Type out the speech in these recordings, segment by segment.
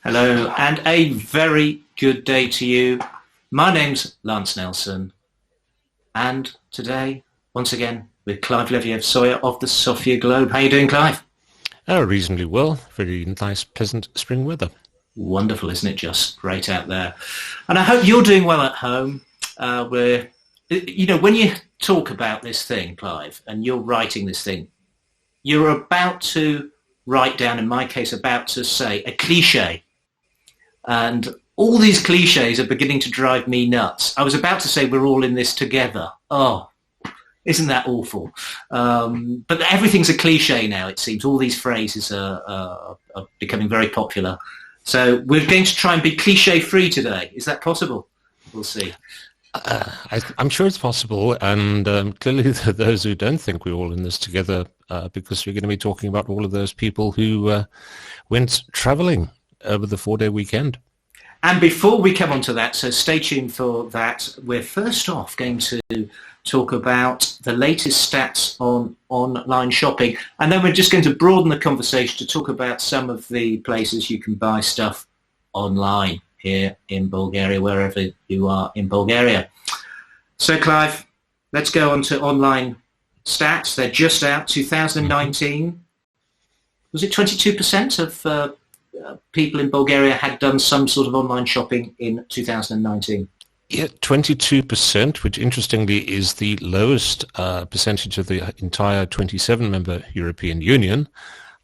Hello, and a very good day to you. My name's Lance Nelson, and today, once again, with Clive Sawyer of the Sofia Globe. How are you doing, Clive? Reasonably well. Very nice, pleasant spring weather. Wonderful, isn't it? Just great out there. And I hope you're doing well at home. When you talk about this thing, Clive, and you're writing this thing, you're about to write down, in my case, about to say a cliche. And all these cliches are beginning to drive me nuts. I was about to say we're all in this together. Oh, isn't that awful? But everything's a cliche now, it seems. All these phrases are becoming very popular. So we're going to try and be cliche-free today. Is that possible? We'll see. I'm sure it's possible, and clearly those who don't think we're all in this together, because we're going to be talking about all of those people who went travelling over the 4-day weekend. And before we come on to that, so stay tuned for that, we're first off going to talk about the latest stats on online shopping, and then we're just going to broaden the conversation to talk about some of the places you can buy stuff online here in Bulgaria, wherever you are in Bulgaria. So Clive, let's go on to online stats. They're just out. 2019, was it 22% of people in Bulgaria had done some sort of online shopping in 2019? Yeah, 22%, which interestingly is the lowest percentage of the entire 27-member European Union,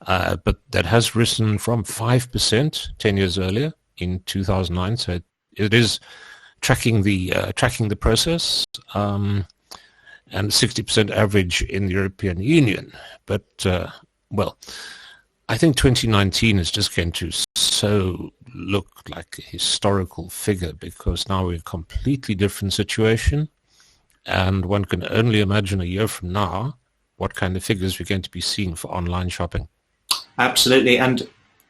but that has risen from 5% 10 years earlier in 2009. So it is tracking the process, and 60% average in the European Union. But I think 2019 is just going to so look like a historical figure, because now we're in a completely different situation, and one can only imagine a year from now what kind of figures we're going to be seeing for online shopping. Absolutely. And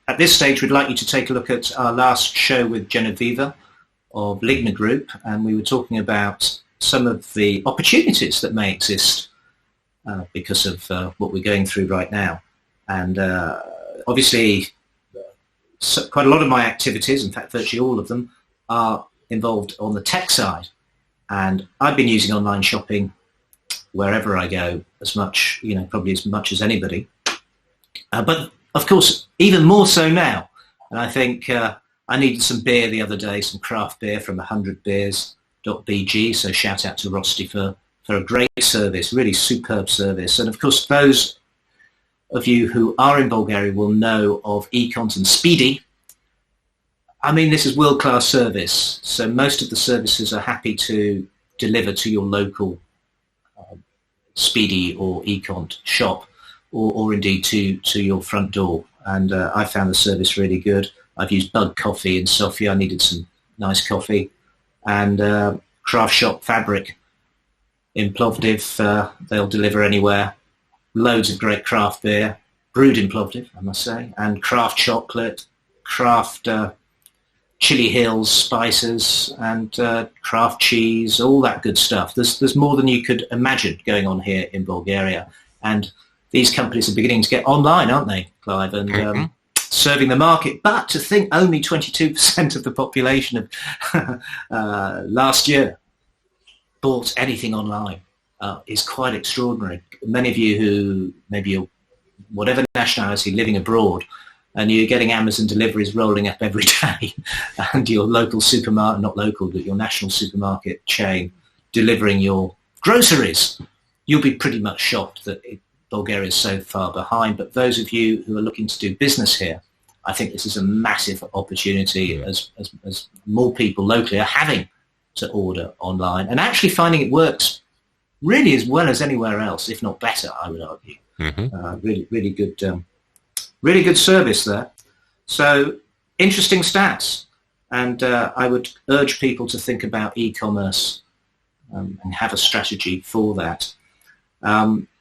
at this stage, we'd like you to take a look at our last show with Genevieve of Ligna Group, and we were talking about some of the opportunities that may exist because of what we're going through right now. And obviously, quite a lot of my activities, in fact, virtually all of them, are involved on the tech side. And I've been using online shopping wherever I go as much, probably as much as anybody. But of course, even more so now. And I think I needed some beer the other day, some craft beer from 100beers.bg. So shout out to Rosti for a great service, really superb service. And of course, those of you who are in Bulgaria will know of Econt and Speedy. I mean, this is world-class service. So most of the services are happy to deliver to your local Speedy or Econt shop, or indeed to your front door. And I found the service really good. I've used Bug Coffee in Sofia. I needed some nice coffee. And Craft Shop Fabric in Plovdiv, they'll deliver anywhere. Loads of great craft beer, brewed in Plovdiv, I must say, and craft chocolate, craft chili hills spices, and craft cheese, all that good stuff. There's more than you could imagine going on here in Bulgaria. And these companies are beginning to get online, aren't they, Clive, and serving the market. But to think only 22% of the population of last year bought anything online is quite extraordinary. Many of you who maybe you're whatever nationality living abroad, and you're getting Amazon deliveries rolling up every day, and your local supermarket, not local, but your national supermarket chain delivering your groceries, you'll be pretty much shocked that Bulgaria is so far behind. But those of you who are looking to do business here, I think this is a massive opportunity as more people locally are having to order online and actually finding it works really as well as anywhere else, if not better, I would argue. Really good service there. So interesting stats. And I would urge people to think about e-commerce and have a strategy for that.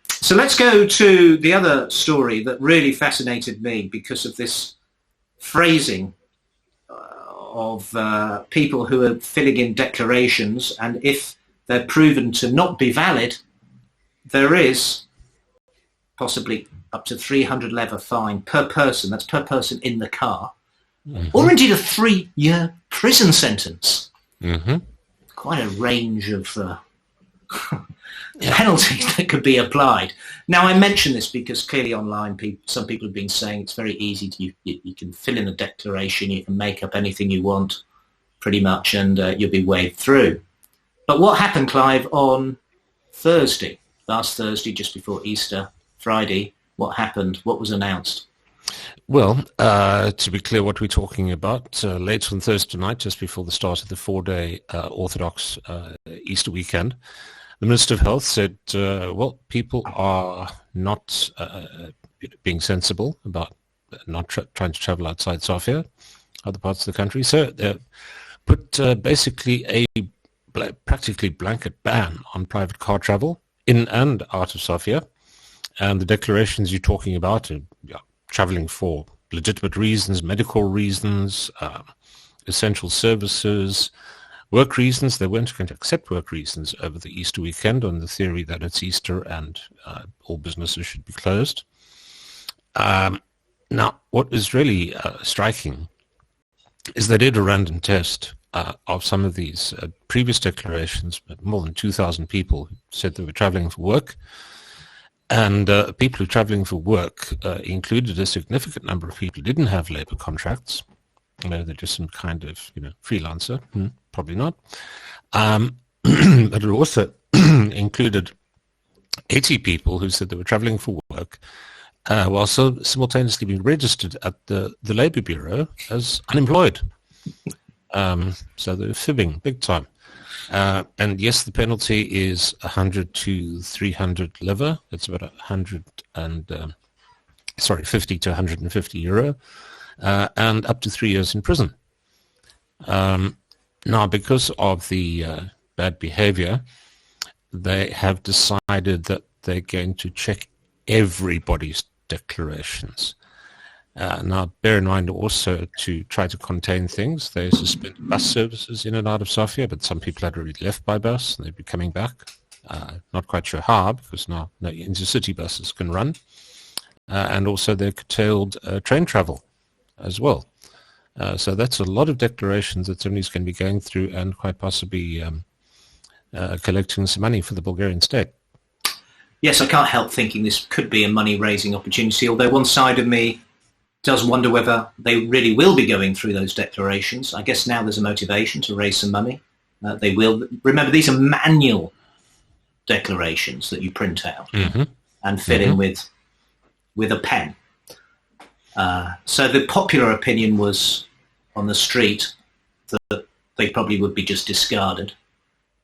So let's go to the other story that really fascinated me because of this phrasing of people who are filling in declarations, and if they're proven to not be valid, there is possibly up to 300 leva fine per person. That's per person in the car. or indeed a 3-year prison sentence. Mm-hmm. Quite a range of penalties that could be applied. Now, I mention this because clearly online, some people have been saying it's very easy to, you can fill in a declaration, you can make up anything you want pretty much, and you'll be waved through. But what happened, Clive, on Thursday, last Thursday, just before Easter, Friday, what happened? What was announced? Well, to be clear what we're talking about, late on Thursday night, just before the start of the 4-day Orthodox Easter weekend, the Minister of Health said, well, people are not being sensible about not trying to travel outside Sofia, other parts of the country. So put basically a practically blanket ban on private car travel in and out of Sofia. And the declarations you're talking about are traveling for legitimate reasons, medical reasons, essential services, work reasons. They weren't going to accept work reasons over the Easter weekend on the theory that it's Easter and all businesses should be closed. Now, what is really striking is they did a random test of some of these previous declarations, but more than 2,000 people said they were traveling for work. And people who are traveling for work included a significant number of people who didn't have labor contracts. They're just some kind of, freelancer. Probably not. But it also included 80 people who said they were traveling for work while simultaneously being registered at the Labour Bureau as unemployed. So they're fibbing big time. And yes, the penalty is 100 to 300 leva. It's about 50 to 150 euro, and up to 3 years in prison. Now, because of the bad behavior, they have decided that they're going to check everybody's declarations. Now, bear in mind also to try to contain things. They suspended bus services in and out of Sofia, but some people had already left by bus and they'd be coming back. Not quite sure how, because now no intercity buses can run. And also they curtailed train travel as well. So that's a lot of declarations that somebody's going to be going through and quite possibly collecting some money for the Bulgarian state. Yes, I can't help thinking this could be a money-raising opportunity, although one side of me does wonder whether they really will be going through those declarations. I guess now there's a motivation to raise some money. They will. Remember, these are manual declarations that you print out and fill in with a pen. So the popular opinion was on the street that they probably would be just discarded.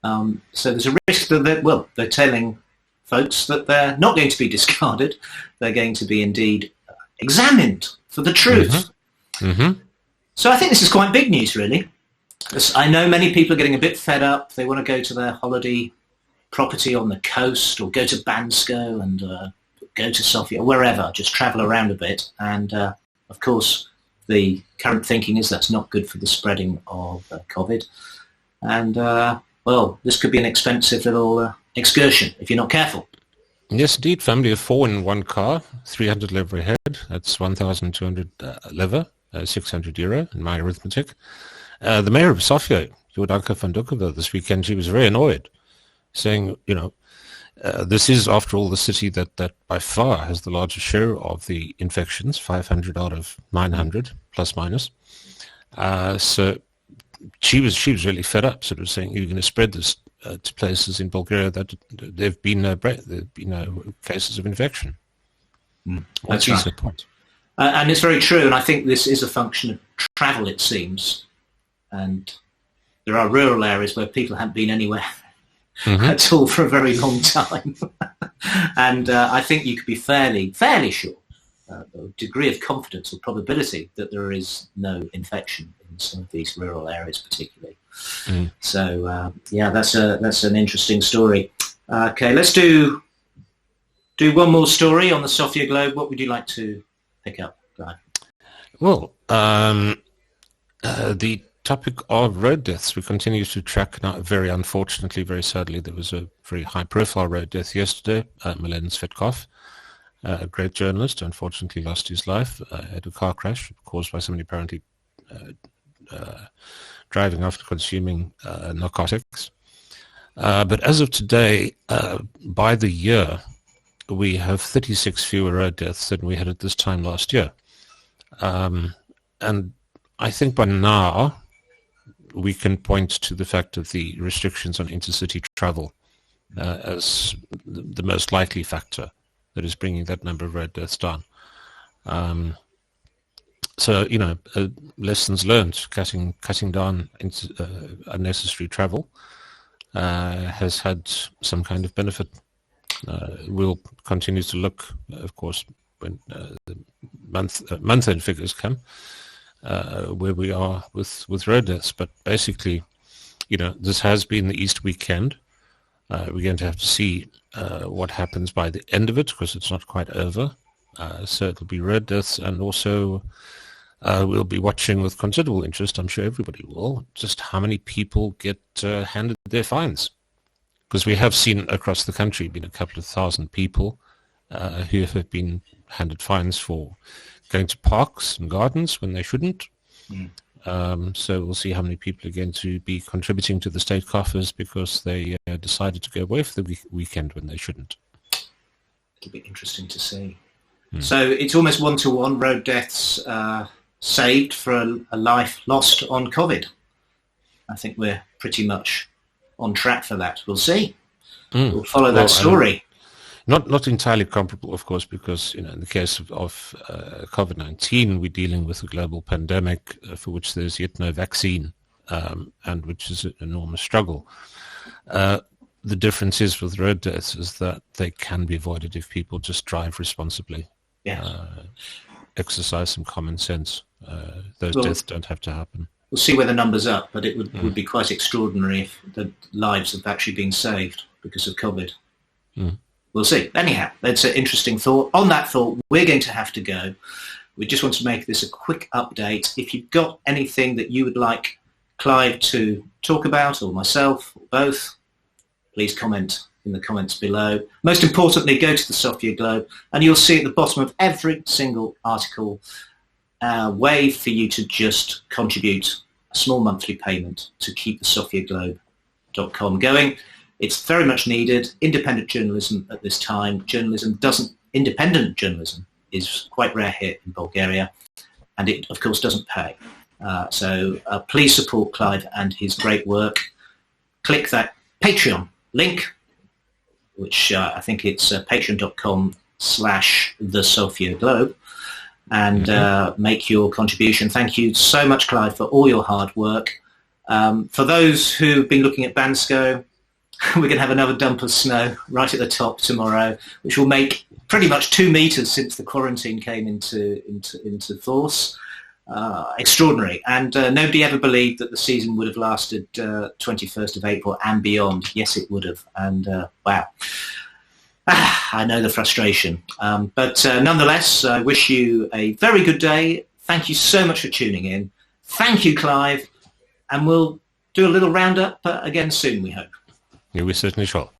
So there's a risk that they're telling folks that they're not going to be discarded. They're going to be indeed examined for the truth. So I think this is quite big news, really. I know many people are getting a bit fed up. They want to go to their holiday property on the coast or go to Bansko and go to Sofia, wherever, just travel around a bit. And, of course, the current thinking is that's not good for the spreading of COVID. And, this could be an expensive little excursion if you're not careful. Yes, indeed. Family of 4 in one car, 300 leva a head. That's 1,200 leva, 600 euro in my arithmetic. The mayor of Sofia, Jordanka van Dukova, this weekend, she was very annoyed, saying, this is, after all, the city that by far has the largest share of the infections, 500 out of 900, plus minus. So she was really fed up, sort of saying, you're going to spread this to places in Bulgaria that there've been cases of infection. That's right. The point? And it's very true, and I think this is a function of travel, it seems. And there are rural areas where people haven't been anywhere at all for a very long time. And I think you could be fairly sure, a degree of confidence or probability that there is no infection in some of these rural areas particularly. So, that's an interesting story. Okay, let's do one more story on the Sofia Globe. What would you like to pick up, Clive? Well, the topic of road deaths we continue to track now. Very unfortunately, very sadly, there was a very high-profile road death yesterday. Milen Svetkov, a great journalist, unfortunately lost his life at a car crash caused by somebody apparently driving after consuming narcotics. But as of today, by the year, we have 36 fewer road deaths than we had at this time last year. And I think by now we can point to the fact of the restrictions on intercity travel as the most likely factor that is bringing that number of road deaths down. So, lessons learned, cutting down unnecessary travel has had some kind of benefit. We'll continue to look, of course, when the month-end figures come, where we are with road deaths. But basically, this has been the Easter weekend. We're going to have to see what happens by the end of it, because it's not quite over. So it'll be road deaths, and also we'll be watching with considerable interest, I'm sure everybody will, just how many people get handed their fines. Because we have seen across the country been a couple of thousand people who have been handed fines for going to parks and gardens when they shouldn't. So we'll see how many people are going to be contributing to the state coffers because they decided to go away for the weekend when they shouldn't. It'll be interesting to see. So it's almost one-to-one road deaths saved for a life lost on COVID. I think we're pretty much on track for that. We'll see. We'll follow that story. Not entirely comparable, of course, because in the case of COVID-19, we're dealing with a global pandemic for which there's yet no vaccine, and which is an enormous struggle. The difference is with road deaths is that they can be avoided if people just drive responsibly. Exercise some common sense. Those deaths don't have to happen. We'll see where the number's up, but it would be quite extraordinary if the lives have actually been saved because of COVID. We'll see. Anyhow, that's an interesting thought. On that thought, we're going to have to go. We just want to make this a quick update. If you've got anything that you would like Clive to talk about, or myself, or both, please comment in the comments below. Most importantly, go to the Sofia Globe, and you'll see at the bottom of every single article a way for you to just contribute a small monthly payment to keep the sofiaglobe.com going. It's very much needed. Independent journalism at this time. Independent journalism is quite rare here in Bulgaria, and it, of course, doesn't pay. So please support Clive and his great work. Click that Patreon link, which I think it's patreon.com/the Sofia Globe, and make your contribution. Thank you so much, Clive, for all your hard work. For those who've been looking at Bansko, we're going to have another dump of snow right at the top tomorrow, which will make pretty much 2 meters since the quarantine came into force. Extraordinary. And nobody ever believed that the season would have lasted 21st of April and beyond. Yes, it would have. And wow. I know the frustration. But nonetheless, I wish you a very good day. Thank you so much for tuning in. Thank you, Clive. And we'll do a little roundup again soon, we hope. Yeah, we certainly shall.